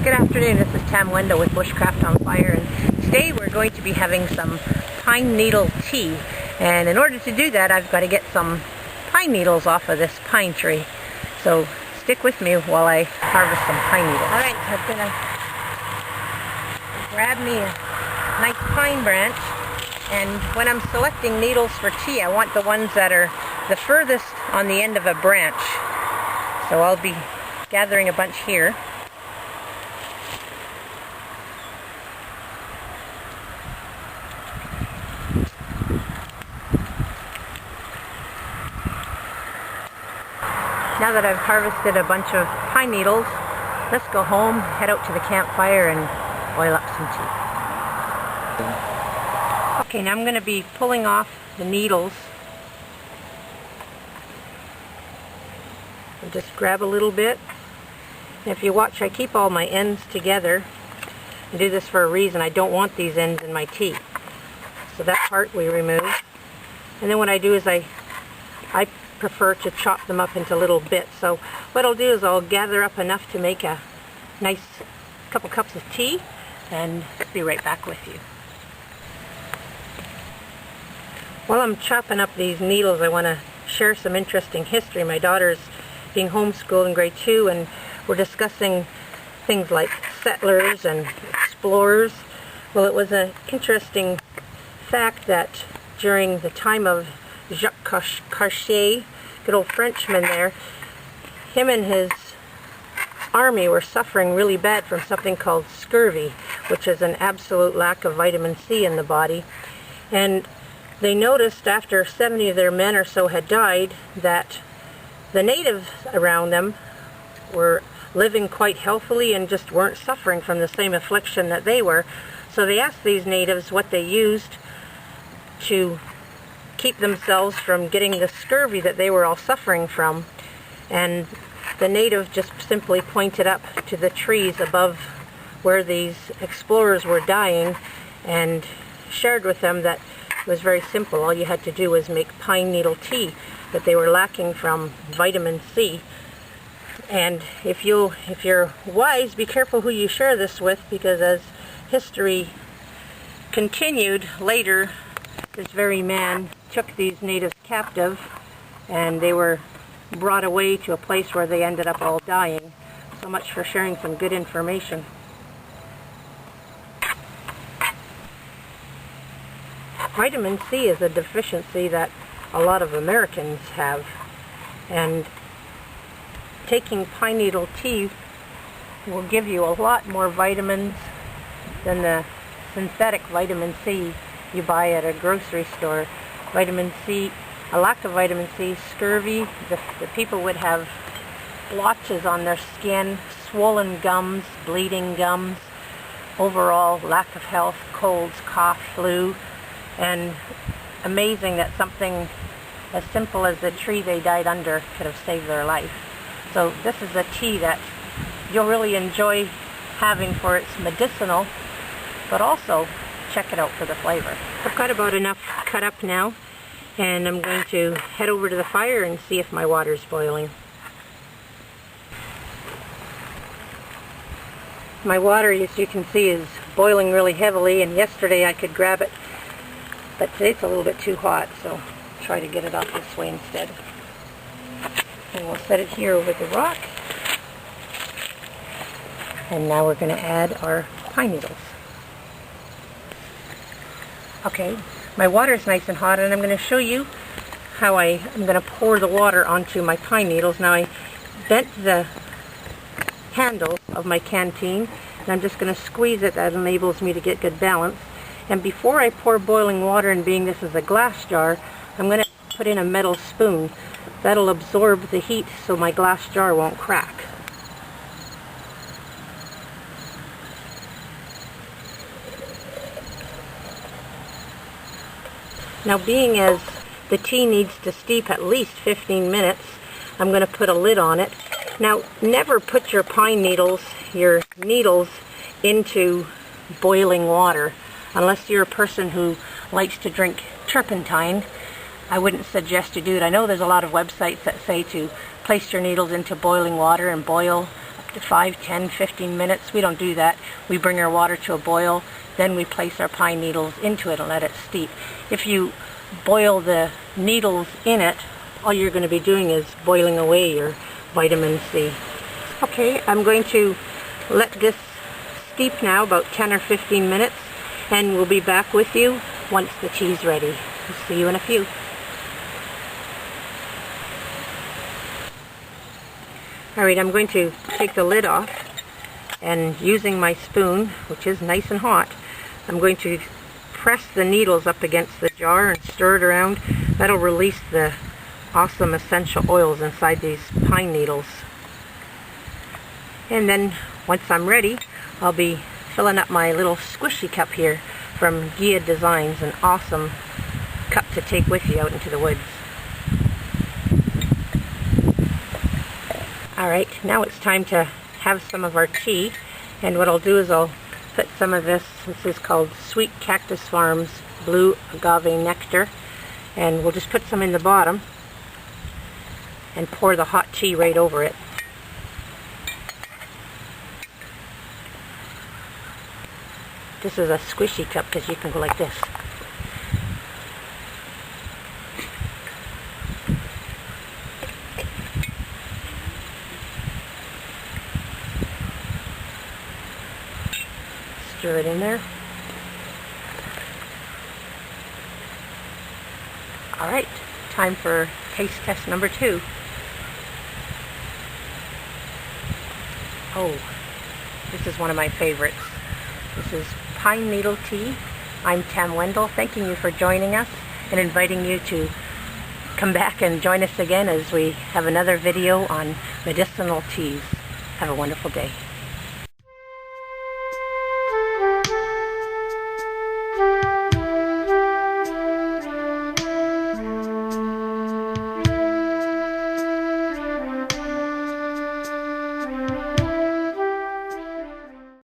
Good afternoon, this is Tam Wendell with Bushcraft on Fire, and today we're going to be having some pine needle tea. And in order to do that, I've got to get some pine needles off of this pine tree. So stick with me while I harvest some pine needles. Alright, so I'm going to grab me a nice pine branch, and when I'm selecting needles for tea, I want the ones that are the furthest on the end of a branch. So I'll be gathering a bunch here. Now that I've harvested a bunch of pine needles, let's go home, head out to the campfire and oil up some tea. Okay, now I'm going to be pulling off the needles. And just grab a little bit. And if you watch, I keep all my ends together. I do this for a reason. I don't want these ends in my tea. So that part we remove. And then what I do is I prefer to chop them up into little bits. So what I'll do is I'll gather up enough to make a nice couple cups of tea, and be right back with you. While I'm chopping up these needles, I want to share some interesting history. My daughter's being homeschooled in grade 2, and we're discussing things like settlers and explorers. Well, it was an interesting fact that during the time of Jacques Cartier, good old Frenchman there, him and his army were suffering really bad from something called scurvy, which is an absolute lack of vitamin C in the body. And they noticed after 70 of their men or so had died that the natives around them were living quite healthily and just weren't suffering from the same affliction that they were. So they asked these natives what they used to keep themselves from getting the scurvy that they were all suffering from, and the native just simply pointed up to the trees above where these explorers were dying and shared with them that it was very simple. All you had to do was make pine needle tea, that they were lacking from vitamin C. And if you're wise, be careful who you share this with, because as history continued later, this very man took these natives captive, and they were brought away to a place where they ended up all dying. So much for sharing some good information. Vitamin C is a deficiency that a lot of Americans have, and taking pine needle tea will give you a lot more vitamins than the synthetic vitamin C you buy at a grocery store. Vitamin C, a lack of vitamin C, scurvy, the people would have blotches on their skin, swollen gums, bleeding gums, overall lack of health, colds, cough, flu, and amazing that something as simple as the tree they died under could have saved their life. So this is a tea that you'll really enjoy having for its medicinal, but also check it out for the flavor. I've got about enough cut up now, and I'm going to head over to the fire and see if my water's boiling. My water, as you can see, is boiling really heavily, and yesterday I could grab it, but today it's a little bit too hot, so I'll try to get it off this way instead. And we'll set it here over the rock. And now we're going to add our pine needles. Okay, my water is nice and hot, and I'm going to show you how I'm going to pour the water onto my pine needles. Now I bent the handle of my canteen, and I'm just going to squeeze it. That enables me to get good balance. And before I pour boiling water, and being this is a glass jar, I'm going to put in a metal spoon. That'll absorb the heat so my glass jar won't crack. Now, being as the tea needs to steep at least 15 minutes, I'm going to put a lid on it. Now, never put your pine needles, your needles, into boiling water. Unless you're a person who likes to drink turpentine, I wouldn't suggest you do it. I know there's a lot of websites that say to place your needles into boiling water and boil to 5, 10, 15 minutes. We don't do that. We bring our water to a boil, then we place our pine needles into it and let it steep. If you boil the needles in it, all you're going to be doing is boiling away your vitamin C. Okay, I'm going to let this steep now about 10 or 15 minutes, and we'll be back with you once the tea's ready. We'll see you in a few. Alright, I'm going to take the lid off, and using my spoon, which is nice and hot, I'm going to press the needles up against the jar and stir it around. That'll release the awesome essential oils inside these pine needles. And then once I'm ready, I'll be filling up my little squishy cup here from Gia Designs, an awesome cup to take with you out into the woods. Alright, now it's time to have some of our tea, and what I'll do is I'll put some of this is called Sweet Cactus Farms Blue Agave Nectar, and we'll just put some in the bottom and pour the hot tea right over it. This is a squishy cup because you can go like this. Stir it in there. Alright, time for taste test number 2. Oh, this is one of my favorites. This is Pine Needle Tea. I'm Tam Wendell, thanking you for joining us and inviting you to come back and join us again as we have another video on medicinal teas. Have a wonderful day.